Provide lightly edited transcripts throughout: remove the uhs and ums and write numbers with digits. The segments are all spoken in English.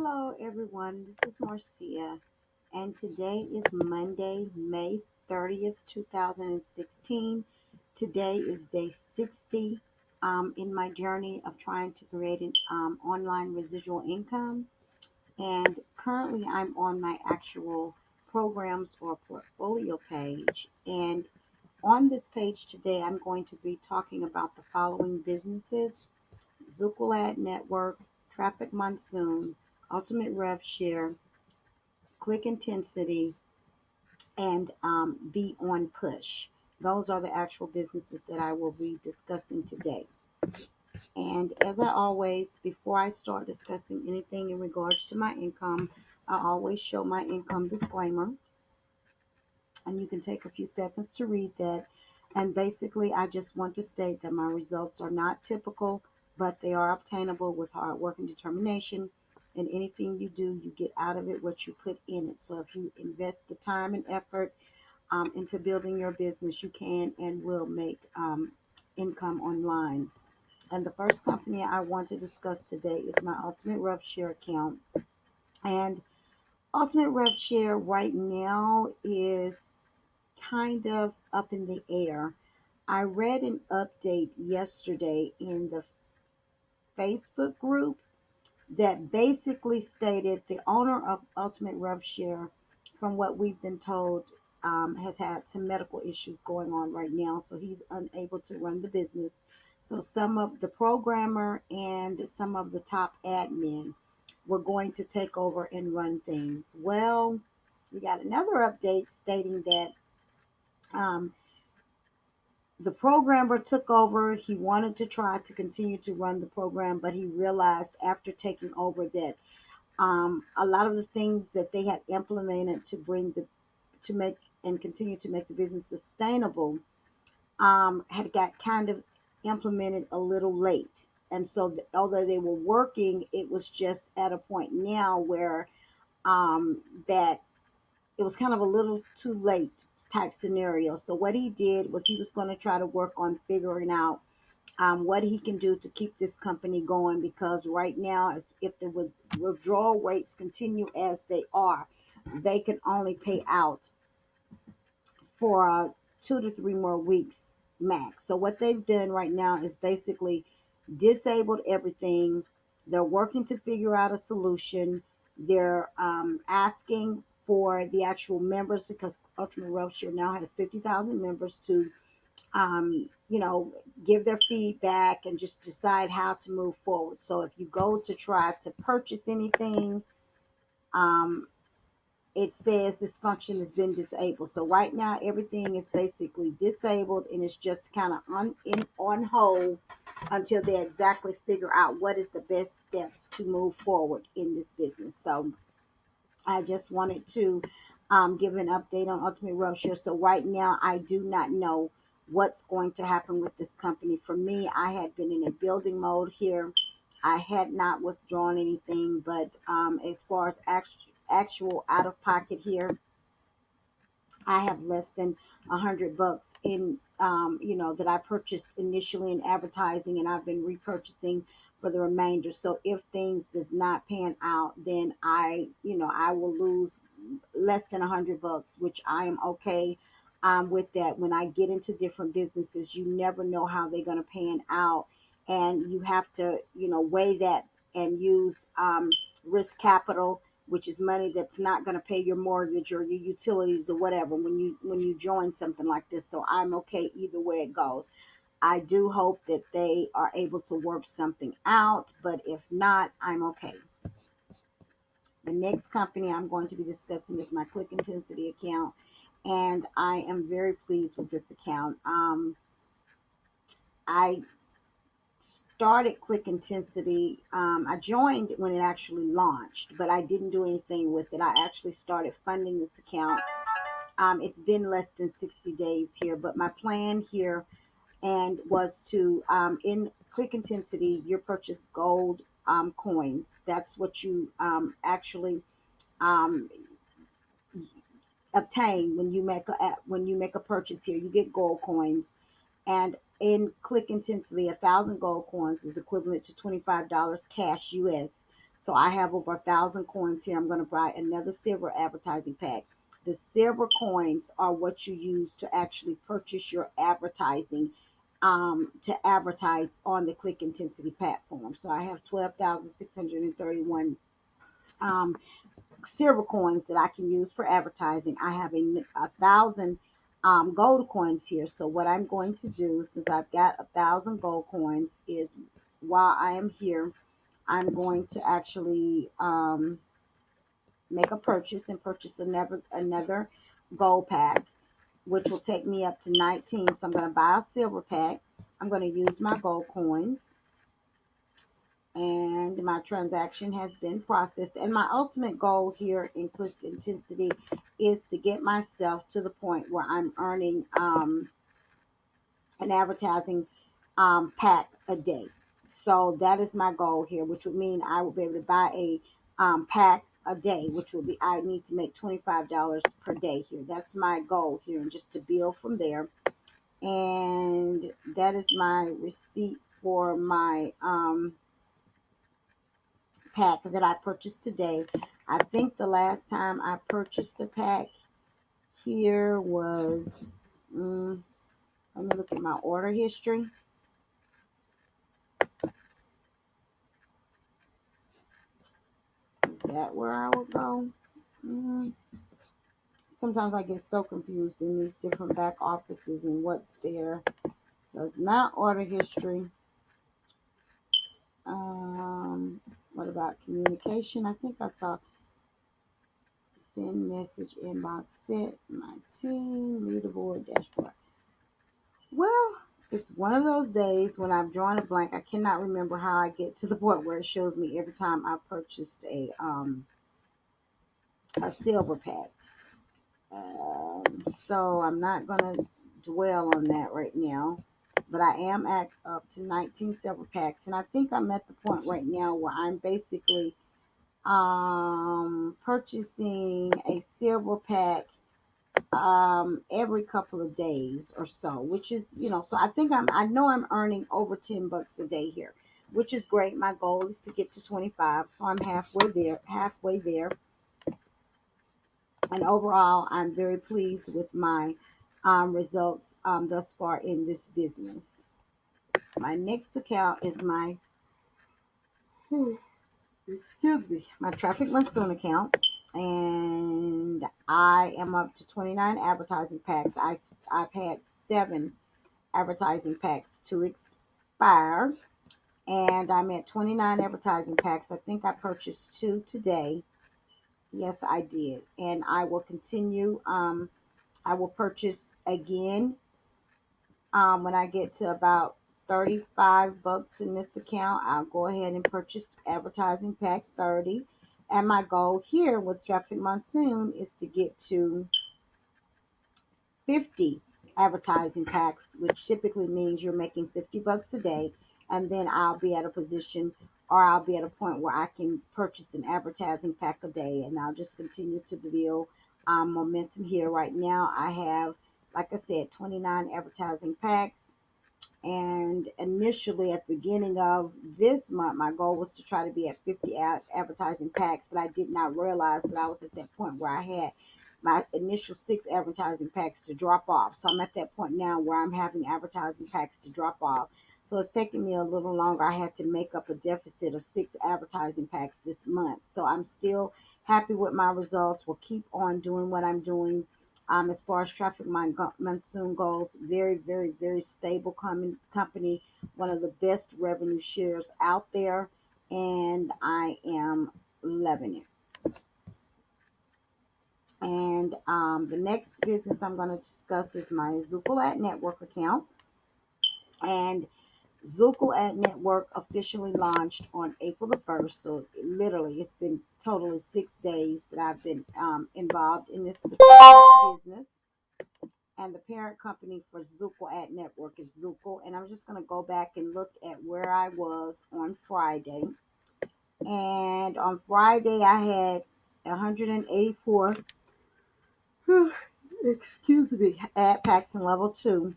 Hello, everyone. This is Marcia, and today is Monday, May 30th, 2016. Today is day 60 in my journey of trying to create an online residual income. And currently, I'm on my actual programs or portfolio page. And on this page today, I'm going to be talking about the following businesses: Zukul Network, Traffic Monsoon, Ultimate Rev Share, Click Intensity, and Be On Push. Those are the actual businesses that I will be discussing today. And as I always, before I start discussing anything in regards to my income, I always show my income disclaimer. And you can take a few seconds to read that. And basically, I just want to state that my results are not typical, but they are obtainable with hard work and determination. And anything you do, you get out of it what you put in it. So if you invest the time and effort into building your business, you can and will make income online. And the first company I want to discuss today is my Ultimate Rev Share account. And Ultimate Rev Share right now is kind of up in the air. I read an update yesterday in the Facebook group that basically stated the owner of Ultimate Rev Share, from what we've been told, has had some medical issues going on right now, so he's unable to run the business. So some of the programmer and some of the top admin were going to take over and run things. Well, we got another update stating that um, the programmer took over. He wanted to try to continue to run the program, but he realized after taking over that a lot of the things that they had implemented to make and continue to make the business sustainable had got kind of implemented a little late. And so, although they were working, it was just at a point now where that it was kind of a little too late type scenario. So what he did was he was going to try to work on figuring out what he can do to keep this company going, because right now, if the withdrawal rates continue as they are, they can only pay out for 2 to 3 more weeks max. So what they've done right now is basically disabled everything. They're working to figure out a solution. They're asking for the actual members, because Ultimate Roadshare now has 50,000 members, to you know, give their feedback and just decide how to move forward. So if you go to try to purchase anything, um, it says this function has been disabled. So right now everything is basically disabled, and it's just kind of on hold until they exactly figure out what is the best steps to move forward in this business. So I just wanted to give an update on Ultimate Roadshare. So right now, I do not know what's going to happen with this company. For me, I had been in a building mode here. I had not withdrawn anything, but as far as actual out of pocket here, I have less than $100 in, that I purchased initially in advertising, and I've been repurchasing for the remainder. So if things does not pan out, then I will lose less than $100, which I am okay with that. When I get into different businesses, you never know how they're going to pan out, and you have to, weigh that and use risk capital, which is money that's not going to pay your mortgage or your utilities or whatever when you join something like this. So I'm okay either way it goes. I do hope that they are able to work something out, but if not, I'm okay. The next company I'm going to be discussing is my Click Intensity account, and I am very pleased with this account. I started Click Intensity. I joined when it actually launched, but I didn't do anything with it. I actually started funding this account. It's been less than 60 days here, but my plan here and was to in Click Intensity, you purchase gold coins. That's what you actually um, obtain when you make a purchase here. You get gold coins, and in Click Intensely, 1,000 gold coins is equivalent to $25 cash US. So I have over 1,000 coins here. I'm going to buy another silver advertising pack. The silver coins are what you use to actually purchase your advertising, to advertise on the click intensity platform. So I have 12,631 um, silver coins that I can use for advertising. I have a thousand gold coins here. So what I'm going to do, since I've got 1,000 gold coins, is while I am here, I'm going to actually make a purchase and purchase another gold pack, which will take me up to 19. So I'm going to buy a silver pack. I'm going to use my gold coins, and my transaction has been processed. And my ultimate goal here in click intensity is to get myself to the point where I'm earning an advertising pack a day. So that is my goal here, which would mean I will be able to buy a pack a day, which will be, I need to make $25 per day here. That's my goal here, and just to build from there. And that is my receipt for my pack that I purchased today. I think the last time I purchased a pack here was, let me look at my order history. Is that where I would go? Mm, Sometimes I get so confused in these different back offices and what's there. So it's not order history. Um, what about communication? I think I saw send message inbox set my team leaderboard dashboard. Well, it's one of those days when I've drawn a blank. I cannot remember how I get to the point where it shows me every time I purchased a silver pack. So I'm not gonna dwell on that right now. But I am at up to 19 silver packs, and I think I'm at the point right now where I'm basically purchasing a silver pack every couple of days or so, which is, so I know I'm earning over $10 a day here, which is great. My goal is to get to 25, so I'm halfway there. And overall, I'm very pleased with my results thus far in this business. My next account is my excuse me, my Traffic Monsoon account, and I am up to 29 advertising packs. I've had 7 advertising packs to expire, and I'm at 29 advertising packs. I think I purchased 2 today. Yes, I did, and I will continue. I will purchase again when I get to about $35 in this account. I'll go ahead and purchase advertising pack 30. And my goal here with Traffic Monsoon is to get to 50 advertising packs, which typically means you're making $50 a day. And then I'll be at a position, or I'll be at a point where I can purchase an advertising pack a day, and I'll just continue to build momentum here. Right now, I have, like I said, 29 advertising packs. And initially, at the beginning of this month, my goal was to try to be at 50 advertising packs, but I did not realize that I was at that point where I had my initial 6 advertising packs to drop off. So I'm at that point now where I'm having advertising packs to drop off. So it's taking me a little longer. I had to make up a deficit of 6 advertising packs this month. So I'm still happy with my results. We'll keep on doing what I'm doing. As far as Traffic Monsoon goes, very, very, very stable company, one of the best revenue shares out there, and I am loving it. And the next business I'm going to discuss is my Zukul at Network account. And Zukul at Network officially launched on April the 1st. So literally, it's been totally 6 days that I've been involved in this particular business. And the parent company for Zukul Ad Network is Zukul. And I'm just going to go back and look at where I was on Friday. And on Friday, I had 184, excuse me, ad packs in level 2.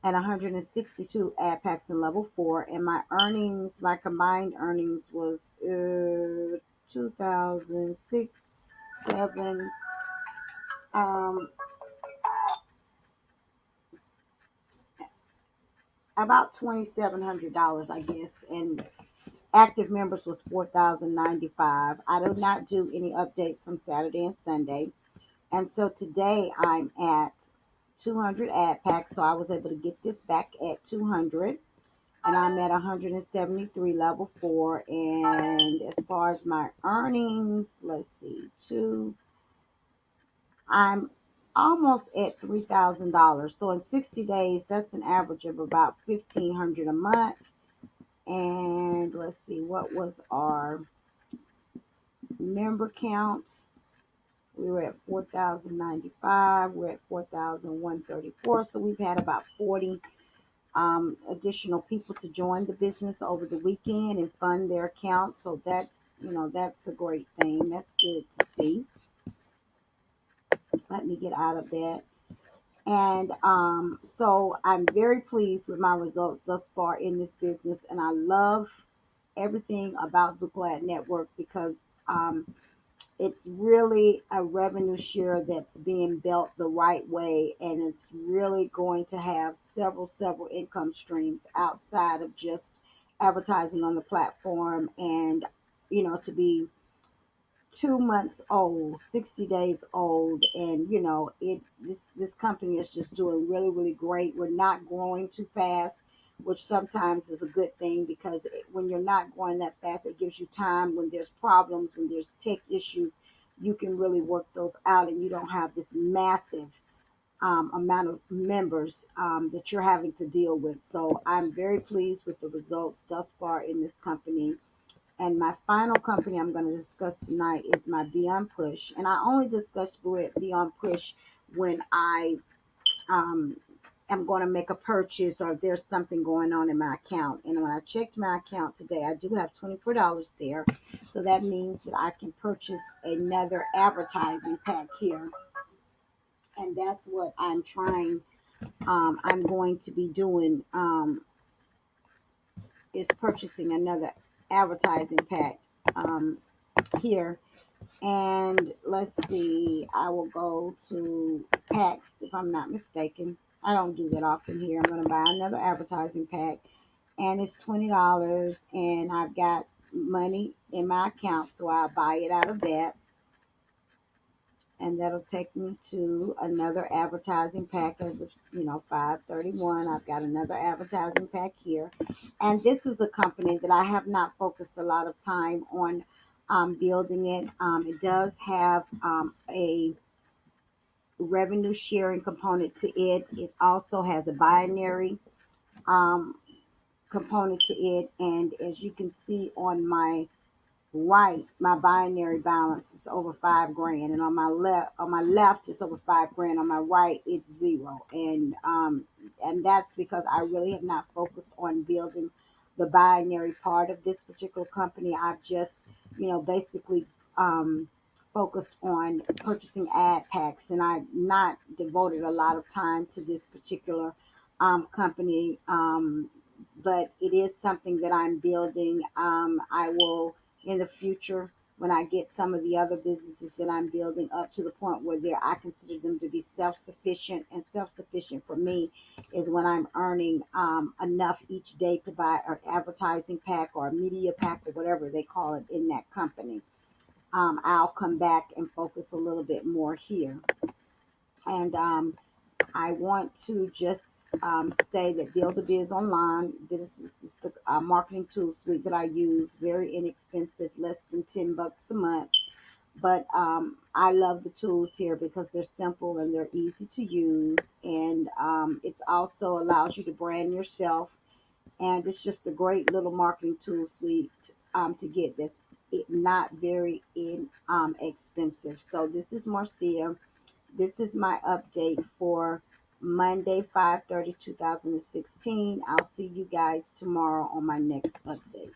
and 162 ad packs in level 4. And my earnings, my combined earnings was 2006, 7, um, about $2,700, I guess. And active members was 4,095. I do not do any updates on Saturday and Sunday. And so today I'm at 200 ad packs. So I was able to get this back at 200. And I'm at 173 level 4. And as far as my earnings, let's see, I'm almost at $3,000. So in 60 days, that's an average of about 1,500 a month. And let's see, what was our member count? We were at 4,095. We're at 4,134. So we've had about 40 additional people to join the business over the weekend and fund their account. So that's a great thing. That's good to see. Let me get out of that. And so I'm very pleased with my results thus far in this business. And I love everything about Zukul Network because it's really a revenue share that's being built the right way, and it's really going to have several income streams outside of just advertising on the platform. And to be 2 months old, 60 days old, and this company is just doing really great. We're not growing too fast, which sometimes is a good thing because when you're not growing that fast, it gives you time when there's problems, when there's tech issues, you can really work those out, and you don't have this massive amount of members that you're having to deal with. So I'm very pleased with the results thus far in this company. And my final company I'm going to discuss tonight is my Beyond Push. And I only discuss Beyond Push when I um, am going to make a purchase or there's something going on in my account. And when I checked my account today, I do have $24 there. So that means that I can purchase another advertising pack here. And that's what I'm going to be doing, is purchasing another advertising pack here. And let's see, I will go to packs if I'm not mistaken. I don't do that often here. I'm going to buy another advertising pack, and it's $20, and I've got money in my account, so I'll buy it out of that. And that'll take me to another advertising pack as of 531. I've got another advertising pack here, and this is a company that I have not focused a lot of time on building it. It does have a revenue sharing component to it. It also has a binary um, component to it, and as you can see on my right, my binary balance is over 5 grand, and on my left it's over 5 grand. On my right, it's zero, and that's because I really have not focused on building the binary part of this particular company. I've just, basically um, focused on purchasing ad packs, and I've not devoted a lot of time to this particular company. But it is something that I'm building. I will in the future, when I get some of the other businesses that I'm building up to the point where I consider them to be self-sufficient. And self-sufficient for me is when I'm earning enough each day to buy an advertising pack or a media pack or whatever they call it in that company. I'll come back and focus a little bit more here. And I want to just say that Build a Biz Online. This is the marketing tool suite that I use. Very inexpensive, less than $10 a month. But I love the tools here because they're simple and they're easy to use, and it also allows you to brand yourself. And it's just a great little marketing tool suite to get that's not very expensive. So this is Marcia. This is my update for Monday, 5/30, 2016. I'll see you guys tomorrow on my next update.